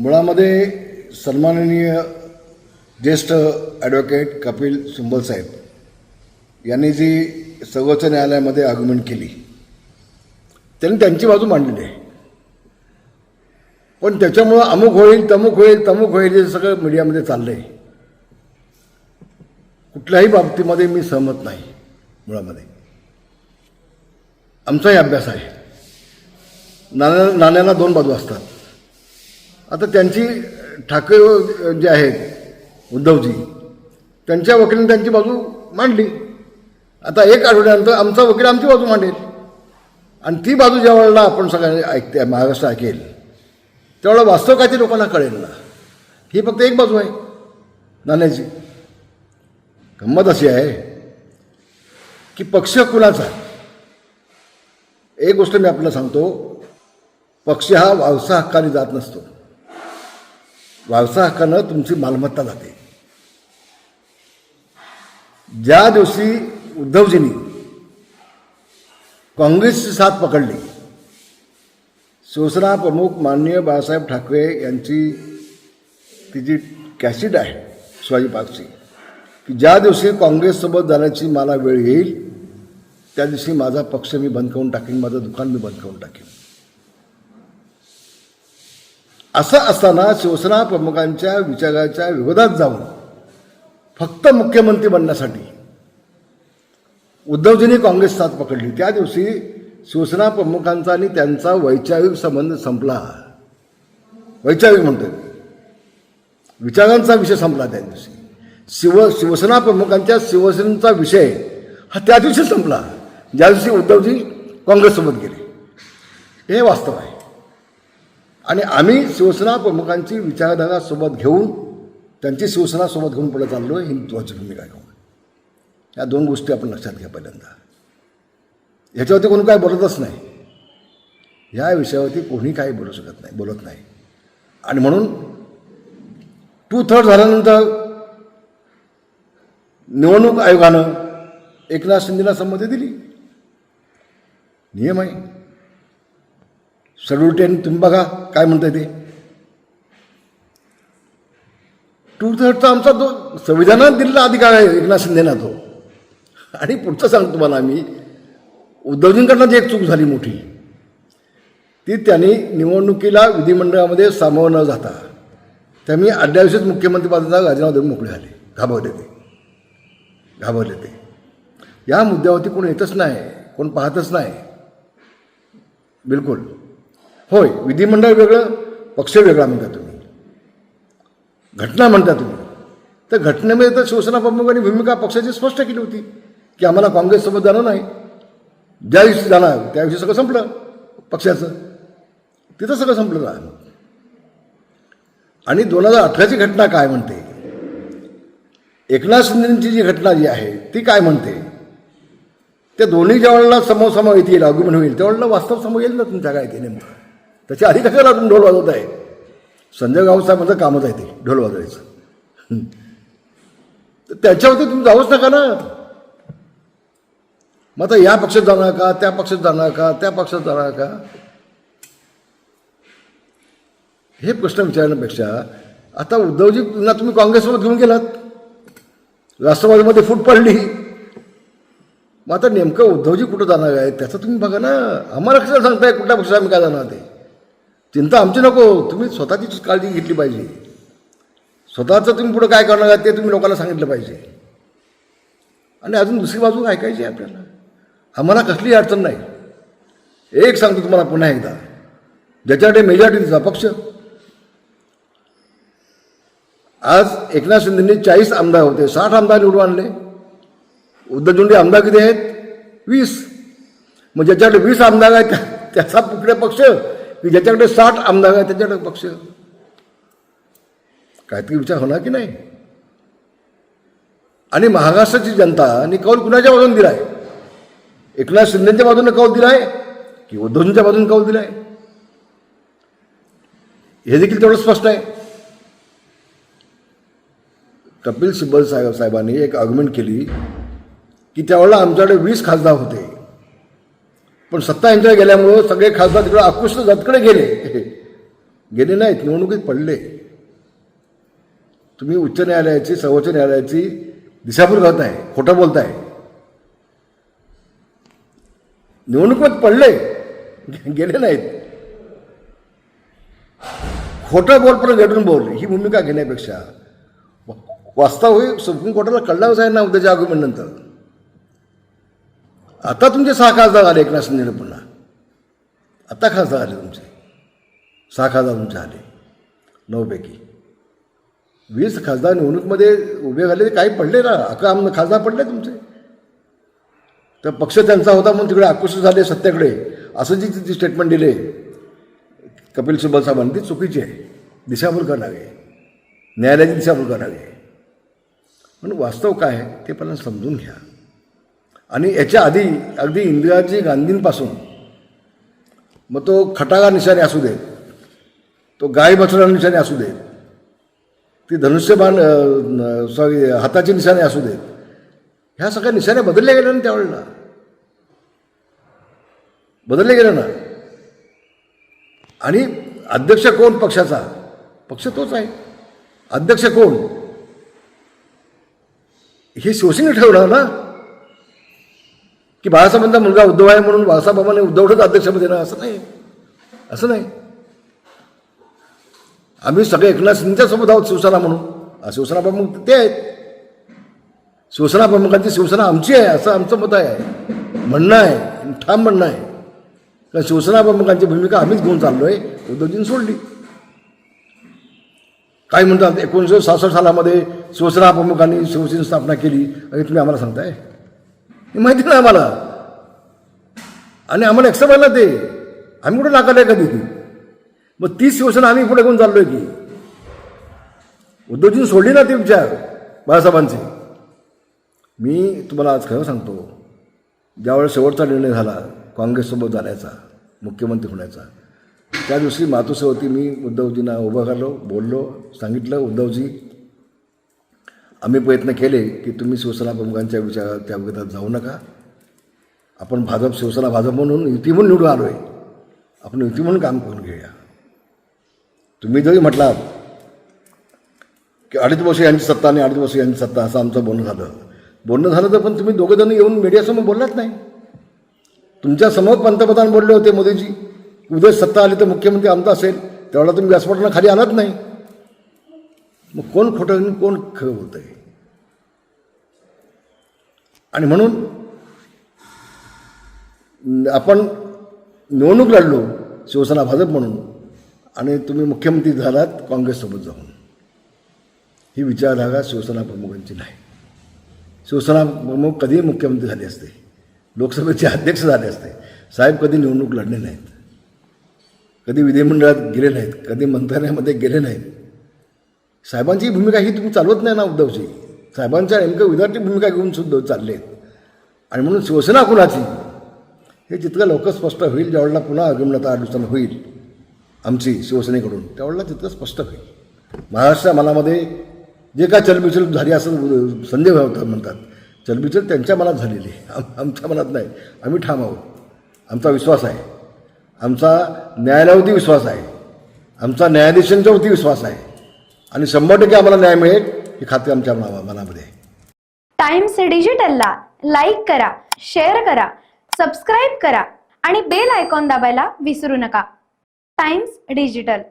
मुळामध्ये सन्माननीय ज्येष्ठ ॲडव्होकेट कपिल सिब्बल साहेब यांनी जी सर्वोच्च न्यायालयामध्ये आर्ग्युमेंट केली त्यांनी त्यांची बाजू मांडलेली आहे. पण त्याच्यामुळं अमुक होईल तमुक होईल हे सगळं मीडियामध्ये चाललं आहे. कुठल्याही बाबतीमध्ये मी सहमत नाही. मुळामध्ये आमचाही अभ्यास आहे. नाण्याला दोन बाजू असतात. आता त्यांची ठाकरे जे आहेत उद्धवजी त्यांच्या वकिलांनी त्यांची बाजू मांडली. आता एक आठवड्यानंतर आमचा वकील आमची बाजू मांडेल आणि ती बाजू ज्या वेळेला आपण सगळ्यांनी महाराष्ट्र ऐकेल त्यावेळेला वास्तव काय ते लोकांना कळेल ना. ही फक्त एक बाजू आहे नाण्याची. गंमत अशी आहे की पक्ष कुणाचा. एक गोष्ट मी आपल्याला सांगतो, पक्ष हा वारसा हक्काने जात नसतो. वारसा हक्कानं तुमची मालमत्ता जाते. ज्या दिवशी उद्धवजींनी काँग्रेसची साथ पकडली, शिवसेना प्रमुख माननीय बाळासाहेब ठाकरे यांची ती जी कॅसेट आहे शिवाजी पार्कची, की ज्या दिवशी काँग्रेससोबत जाण्याची मला वेळ येईल त्या दिवशी माझा पक्ष मी बंद करून टाकेन, माझं दुकान मी बंद करून टाकेन. असं असताना शिवसेना प्रमुखांच्या विचाराच्या विरोधात जाऊन फक्त मुख्यमंत्री बनण्यासाठी उद्धवजींनी काँग्रेस साथ पकडली. त्या दिवशी शिवसेना प्रमुखांचा आणि त्यांचा वैचारिक संबंध संपला. वैचारिक म्हणतो, विचारांचा विषय संपला त्या दिवशी. शिवसेना प्रमुखांच्या शिवसेनेचा विषय हा त्या दिवशी संपला ज्या दिवशी उद्धवजी काँग्रेससोबत गेले. हे वास्तव आहे. आणि आम्ही शिवसेना प्रमुखांची विचारधारा सोबत घेऊन त्यांची शिवसेना सोबत घेऊन पुढे चाललो आहे. हिंदुत्वाची भूमिका घेऊन. या दोन गोष्टी आपण लक्षात घ्या पहिल्यांदा. ह्याच्यावरती कोणी काय बोलतच नाही. या विषयावरती कोणी काही बोलत नाही. आणि म्हणून 2/3 झाल्यानंतर निवडणूक आयोगानं एकनाथ शिंदेला संमती दिली. नियम आहे. शेड्यूल 10 तुम्ही बघा काय म्हणताय ते. 2/3 आमचा तो संविधानात दिलेला अधिकार आहे एकनाथ शिंदेना तो. आणि पुढचं सांगतो तुम्हाला आम्ही, उद्धवजींकडनं जी एक चूक झाली मोठी, ती त्यांनी निवडणुकीला विधिमंडळामध्ये सामावून न जाता त्यांनी अड्ड्याविषयीच मुख्यमंत्री पदाचा राजीनामा देऊन मोकळे झाले. घाबरले ते. या मुद्द्यावरती कोण येतच नाही, कोण पाहतच नाही. बिलकुल होय, विधिमंडळ वेगळं, पक्ष वेगळा म्हणता तुम्ही, घटना म्हणता तुम्ही. तर घटनेमध्ये तर शिवसेना प्रमुखांनी भूमिका पक्षाची स्पष्ट केली होती की आम्हाला काँग्रेससोबत जाणं नाही. ज्या दिवशी जाणार त्या दिवशी सगळं संपलं पक्षाचं. तिथं सगळं संपलं ना. आणि 2018ची घटना काय म्हणते, एकनाथ शिंदेची जी घटना जी आहे ती काय म्हणते, ते दोन्ही ज्या वेळेला समोर येतील, आर्ग्युमेंट होईल त्यावेळेला वास्तव समोर येईल ना तुमच्या काय ते नेमकं. त्याच्या आधी कशाला तुम्ही ढोल वाजवत आहे. संजय गावत साहेबांचं कामच आहे ते ढोल वाजवायचं. तर त्याच्यावरती तुम्ही जाऊच नका ना. मग आता या पक्षात जाणार का, त्या पक्षात जाणार का, त्या पक्षात जाणार का, हे प्रश्न विचारण्यापेक्षा आता उद्धवजींना तुम्ही काँग्रेससोबत घेऊन गेलात, राष्ट्रवादीमध्ये फूट पडली. मग आता नेमकं उद्धवजी कुठं जाणार आहे त्याचं तुम्ही बघा ना. आम्हाला कशाला सांगताय कुठल्या पक्षात आम्ही काय जाणार. ते चिंता आमची नको. तुम्ही स्वतःची काळजी घेतली पाहिजे. स्वतःचं तुम्ही पुढं काय करणार आहे ते तुम्ही लोकांना सांगितलं पाहिजे. आणि अजून दुसरी बाजू ऐकायची आहे आपल्याला. आम्हाला कसलीही अडचण नाही. एक सांगतो तुम्हाला पुन्हा एकदा, ज्याच्याकडे मेजॉरिटीचा पक्ष, आज एकनाथ शिंदेंनी 40 आमदार होते, 60 आमदार निवडून आणले. उद्धवजींचे आमदार किती आहेत, 20. मग ज्याच्याकडे 20 आमदार आहेत त्याचा पुढे पक्ष, की ज्याच्याकडे 60 आमदार आहेत त्याच्याकडे पक्ष. काहीतरी विचार होणार की नाही. आणि महाराष्ट्राची जनताने कौल कुणाच्या बाजूने दिलाय, एकनाथ शिंदेच्या बाजूने कौल दिलाय की उद्धवजींच्या बाजूने कौल दिलाय, हे देखील तेवढं स्पष्ट आहे. कपिल सिब्बल साहेबांनी एक आर्ग्युमेंट केली की त्यावेळेला आमच्याकडे 20 खासदार होते, पण सत्ता यांच्याकडे गेल्यामुळं सगळे खासदार तिकडे आकृष्ट जातकडे गेले. गेले नाहीत, निवडणुकीत पडले. तुम्ही उच्च न्यायालयाची, सर्वोच्च न्यायालयाची दिशाभूल करताय, खोटं बोलताय. निवडणुकीत पडले, गेले नाहीत. खोटं बोल पण गडून बोल ही भूमिका घेण्यापेक्षा वास्तविक सुप्रीम कोर्टाला कळलाच आहे ना उद्याच्या आर्ग्युमेंटनंतर. आता तुमचे 6 खासदार आले एकनाथ शिंदे पुन्हा. आता खासदार आले तुमचे 6 खासदार तुमचे आले 9 पैकी. 20 खासदार निवडणुकीमध्ये उभे झाले, काही पडले ना, 11 खासदार पडले तुमचे. तर पक्ष त्यांचा होता म्हणून तिकडे आक्रोश झाले सत्तेकडे, असं जी स्टेटमेंट दिले कपिल सिब्बल साहेबांनी, ती चुकीची आहे. दिशाभूल करणारे, न्यायालयाची दिशाभूल करणारे. म्हणून वास्तव काय आहे ते पहिल्यांदा समजून घ्या. आणि याच्या आधी अगदी इंदिराजी गांधींपासून, मग तो खटागा निशाणे असू देत, तो गाय बछडा निशाणे असू देत, ती धनुष्यबाण हाताची निशाणे असू देत, ह्या सगळ्या निशाणे बदलले गेले ना त्यावेळेला. बदलले गेले ना. आणि अध्यक्ष कोण पक्षाचा? पक्ष तोच आहे. अध्यक्ष कोण हे शिवसेनेने ठेवलं ना, की बाळासाहेबांचा मुलगा उद्धव आहे म्हणून बाळासाहेबांनी उद्धवच अध्यक्षपद देणं, असं नाही. असं नाही. आम्ही सगळे एकनाथ शिंदेच्या सोबत आहोत शिवसेना म्हणून. शिवसेना प्रमुख ते आहेत. शिवसेना प्रमुखांची शिवसेना आमची आहे असं आमचं मत आहे, म्हणणं आहे, ठाम म्हणणं आहे. कारण शिवसेना प्रमुखांची भूमिका आम्हीच घेऊन चाललो आहे, उद्धवजींनी सोडली. काही म्हणतात 1966 सालामध्ये शिवसेना प्रमुखांनी शिवसेनेची स्थापना केली, आणि तुम्ही आम्हाला सांगताय? हे माहिती नाही आम्हाला. आणि आम्हाला एक्सेप्ट व्हायला ते आम्ही कुठे नाकारलंय कधी ती. मग ती शिवसेना आम्ही पुढे घेऊन चाललोय की? उद्धवजींनी सोडली ना ती विचार बाळासाहेबांची. मी तुम्हाला आज खरं सांगतो, ज्यावेळेस शेवटचा निर्णय झाला काँग्रेससोबत जाण्याचा, मुख्यमंत्री होण्याचा, त्या दिवशी मातोश्रीवरती मी उद्धवजींना उभं करलो, बोललो, सांगितलं, उद्धवजी आम्ही प्रयत्न केले की तुम्ही शिवसेना प्रमुखांच्या विचारात त्या विरोधात जाऊ नका. आपण भाजप, शिवसेना भाजप म्हणून युती म्हणून निवडून आलो आहे, आपण युती म्हणून काम करून घेऊया. तुम्ही जरी म्हटलात की 2.5 वर्ष यांची सत्ता आणि 2.5 वर्ष यांची सत्ता, असं आमचं बोलणं झालं तर पण तुम्ही दोघंजण येऊन मीडियासमोर बोललाच नाही. तुमच्या समोर पंतप्रधान बोलले होते मोदीजी, उद्या सत्ता आली तर मुख्यमंत्री आमचा असेल, त्यावेळेला तुम्ही व्यासपीठाला खाली आलात नाही. मग कोण खोटं आणि कोण खरं बोलत आहे? आणि म्हणून आपण निवडणूक लढलो शिवसेना भाजप म्हणून, आणि तुम्ही मुख्यमंत्री झालात काँग्रेससोबत जाऊन. ही विचारधारा शिवसेना प्रमुखांची नाही. शिवसेना प्रमुख कधीही मुख्यमंत्री झाले असते, लोकसभेचे अध्यक्ष झाले असते. साहेब कधी निवडणूक लढले नाहीत, कधी विधिमंडळात गेले नाहीत, कधी मंत्रालयामध्ये गेले नाहीत. साहेबांची भूमिका ही तुम्ही चालवत नाही ना उद्धवजी. साहेबांच्या नेमकं विद्यार्थी भूमिका घेऊन सुद्धा चालले आहेत. आणि म्हणून शिवसेना कुणाची हे जितकं लवकर स्पष्ट होईल, ज्यावेळेला पुन्हा आगमनात 8 दिवसांनी होईल आमची शिवसेनेकडून, त्यावेळेला तितकं स्पष्ट होईल. महाराष्ट्र मनामध्ये जे काय चलबिचल झाली असं संजय भाऊ म्हणतात, चलबिचल त्यांच्या मनात झालेली आहे, आमच्या मनात नाही. आम्ही ठाम आहोत. आमचा विश्वास आहे, आमचा न्यायालयावरती विश्वास आहे, आमचा न्यायाधीशांच्यावरती विश्वास आहे, आणि 100% आम्हाला न्याय मिळेल ही खात्री आमच्या मनामध्ये आहे. टाइम्स डिजिटलला लाईक करा, शेअर करा, सबस्क्राईब करा आणि बेल आयकॉन दाबायला विसरू नका. Times digital.